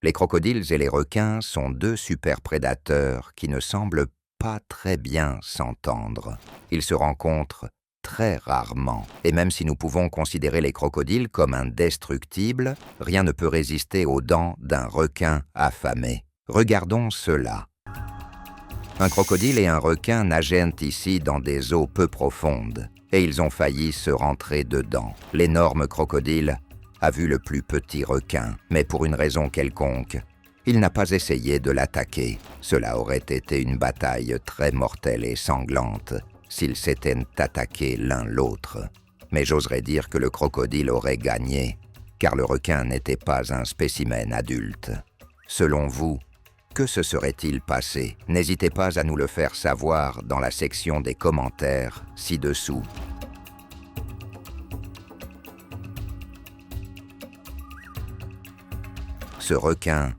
Les crocodiles et les requins sont deux superprédateurs qui ne semblent pas très bien s'entendre. Ils se rencontrent très rarement. Et même si nous pouvons considérer les crocodiles comme indestructibles, rien ne peut résister aux dents d'un requin affamé. Regardons cela. Un crocodile et un requin nageaient ici dans des eaux peu profondes, et ils ont failli se rentrer dedans. L'énorme crocodile a vu le plus petit requin, mais pour une raison quelconque, il n'a pas essayé de l'attaquer. Cela aurait été une bataille très mortelle et sanglante s'ils s'étaient attaqués l'un l'autre. Mais j'oserais dire que le crocodile aurait gagné, car le requin n'était pas un spécimen adulte. Selon vous, que se serait-il passé? N'hésitez pas à nous le faire savoir dans la section des commentaires ci-dessous. Ce requin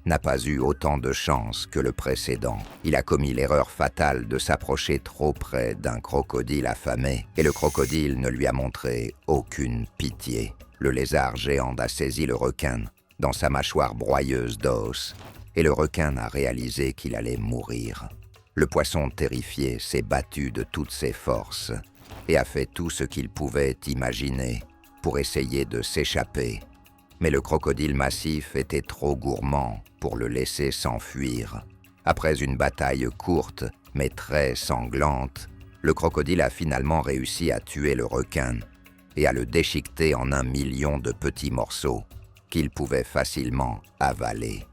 n'a pas eu autant de chance que le précédent. Il a commis l'erreur fatale de s'approcher trop près d'un crocodile affamé, et le crocodile ne lui a montré aucune pitié. Le lézard géant a saisi le requin dans sa mâchoire broyeuse d'os, et le requin a réalisé qu'il allait mourir. Le poisson terrifié s'est battu de toutes ses forces et a fait tout ce qu'il pouvait imaginer pour essayer de s'échapper. Mais le crocodile massif était trop gourmand pour le laisser s'enfuir. Après une bataille courte, mais très sanglante, le crocodile a finalement réussi à tuer le requin et à le déchiqueter en 1 million de petits morceaux qu'il pouvait facilement avaler.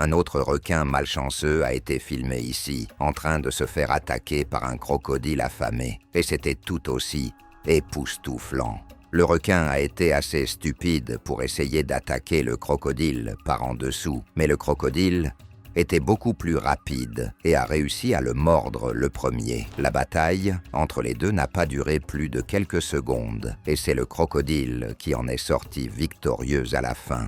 Un autre requin malchanceux a été filmé ici, en train de se faire attaquer par un crocodile affamé, et c'était tout aussi époustouflant. Le requin a été assez stupide pour essayer d'attaquer le crocodile par en dessous, mais le crocodile était beaucoup plus rapide et a réussi à le mordre le premier. La bataille entre les deux n'a pas duré plus de quelques secondes, et c'est le crocodile qui en est sorti victorieux à la fin.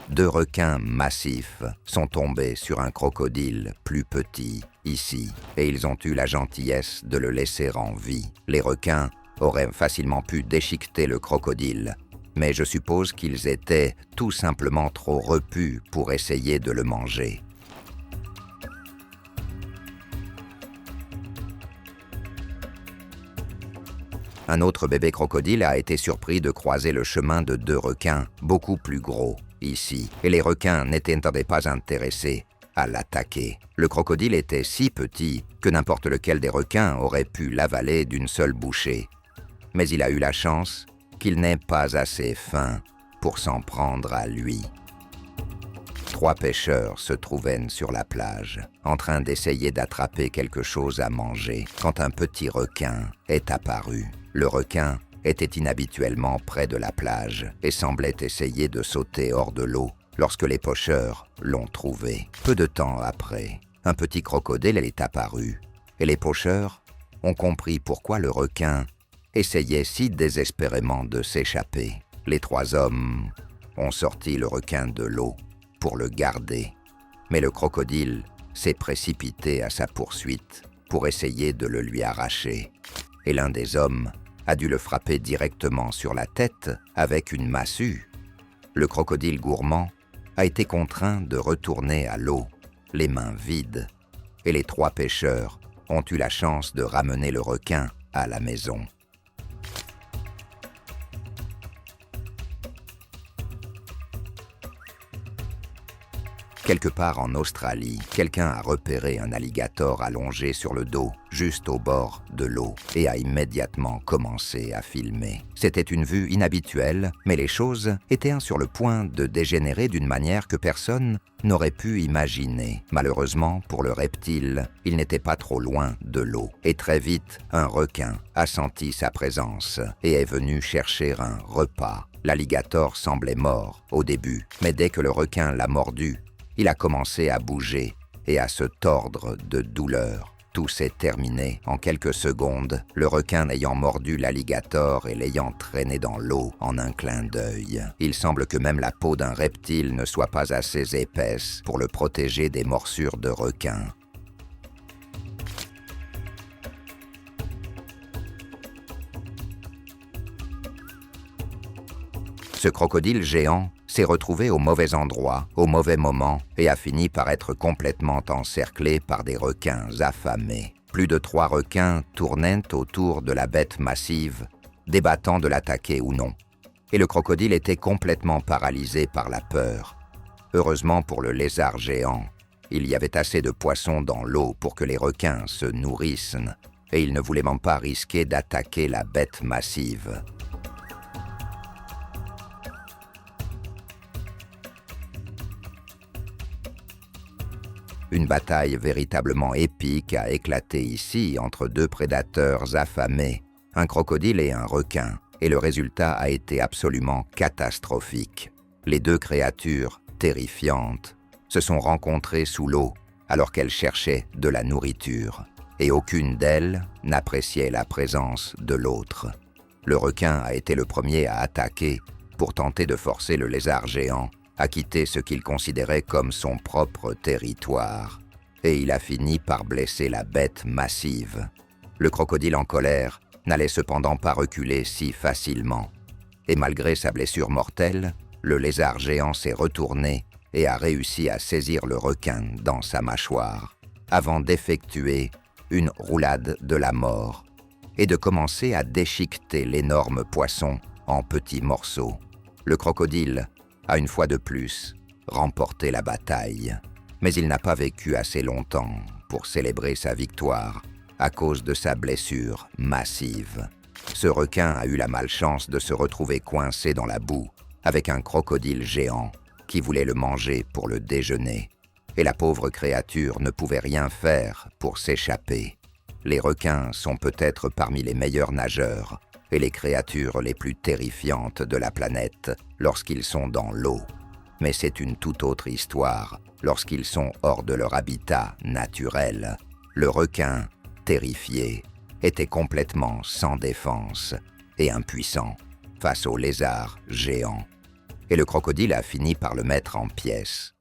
Deux requins massifs sont tombés sur un crocodile plus petit, ici, et ils ont eu la gentillesse de le laisser en vie. Les requins auraient facilement pu déchiqueter le crocodile, mais je suppose qu'ils étaient tout simplement trop repus pour essayer de le manger. Un autre bébé crocodile a été surpris de croiser le chemin de deux requins beaucoup plus gros ici, et les requins n'étaient pas intéressés à l'attaquer. Le crocodile était si petit que n'importe lequel des requins aurait pu l'avaler d'une seule bouchée. Mais il a eu la chance qu'il n'est pas assez fin pour s'en prendre à lui. 3 pêcheurs se trouvaient sur la plage, en train d'essayer d'attraper quelque chose à manger, quand un petit requin est apparu. Le requin était inhabituellement près de la plage et semblait essayer de sauter hors de l'eau lorsque les pêcheurs l'ont trouvé. Peu de temps après, un petit crocodile est apparu et les pêcheurs ont compris pourquoi le requin essayait si désespérément de s'échapper. Les 3 hommes ont sorti le requin de l'eau pour le garder, mais le crocodile s'est précipité à sa poursuite pour essayer de le lui arracher, et l'un des hommes a dû le frapper directement sur la tête avec une massue. Le crocodile gourmand a été contraint de retourner à l'eau, les mains vides, et les 3 pêcheurs ont eu la chance de ramener le requin à la maison. Quelque part en Australie, quelqu'un a repéré un alligator allongé sur le dos, juste au bord de l'eau, et a immédiatement commencé à filmer. C'était une vue inhabituelle, mais les choses étaient sur le point de dégénérer d'une manière que personne n'aurait pu imaginer. Malheureusement, pour le reptile, il n'était pas trop loin de l'eau. Et très vite, un requin a senti sa présence et est venu chercher un repas. L'alligator semblait mort au début, mais dès que le requin l'a mordu, il a commencé à bouger et à se tordre de douleur. Tout s'est terminé en quelques secondes, le requin ayant mordu l'alligator et l'ayant traîné dans l'eau en un clin d'œil. Il semble que même la peau d'un reptile ne soit pas assez épaisse pour le protéger des morsures de requin. Ce crocodile géant s'est retrouvé au mauvais endroit, au mauvais moment, et a fini par être complètement encerclé par des requins affamés. Plus de 3 requins tournaient autour de la bête massive, débattant de l'attaquer ou non. Et le crocodile était complètement paralysé par la peur. Heureusement pour le lézard géant, il y avait assez de poissons dans l'eau pour que les requins se nourrissent, et il ne voulait même pas risquer d'attaquer la bête massive. Une bataille véritablement épique a éclaté ici entre 2 prédateurs affamés, un crocodile et un requin, et le résultat a été absolument catastrophique. Les 2 créatures, terrifiantes, se sont rencontrées sous l'eau alors qu'elles cherchaient de la nourriture, et aucune d'elles n'appréciait la présence de l'autre. Le requin a été le premier à attaquer pour tenter de forcer le lézard géant à quitter ce qu'il considérait comme son propre territoire, et il a fini par blesser la bête massive. Le crocodile en colère n'allait cependant pas reculer si facilement, et malgré sa blessure mortelle, le lézard géant s'est retourné et a réussi à saisir le requin dans sa mâchoire, avant d'effectuer une roulade de la mort et de commencer à déchiqueter l'énorme poisson en petits morceaux. Le crocodile a une fois de plus remporté la bataille, mais il n'a pas vécu assez longtemps pour célébrer sa victoire à cause de sa blessure massive. Ce requin a eu la malchance de se retrouver coincé dans la boue avec un crocodile géant qui voulait le manger pour le déjeuner, et la pauvre créature ne pouvait rien faire pour s'échapper. Les requins sont peut-être parmi les meilleurs nageurs et les créatures les plus terrifiantes de la planète lorsqu'ils sont dans l'eau. Mais c'est une toute autre histoire lorsqu'ils sont hors de leur habitat naturel. Le requin, terrifié, était complètement sans défense et impuissant face au lézard géant. Et le crocodile a fini par le mettre en pièces.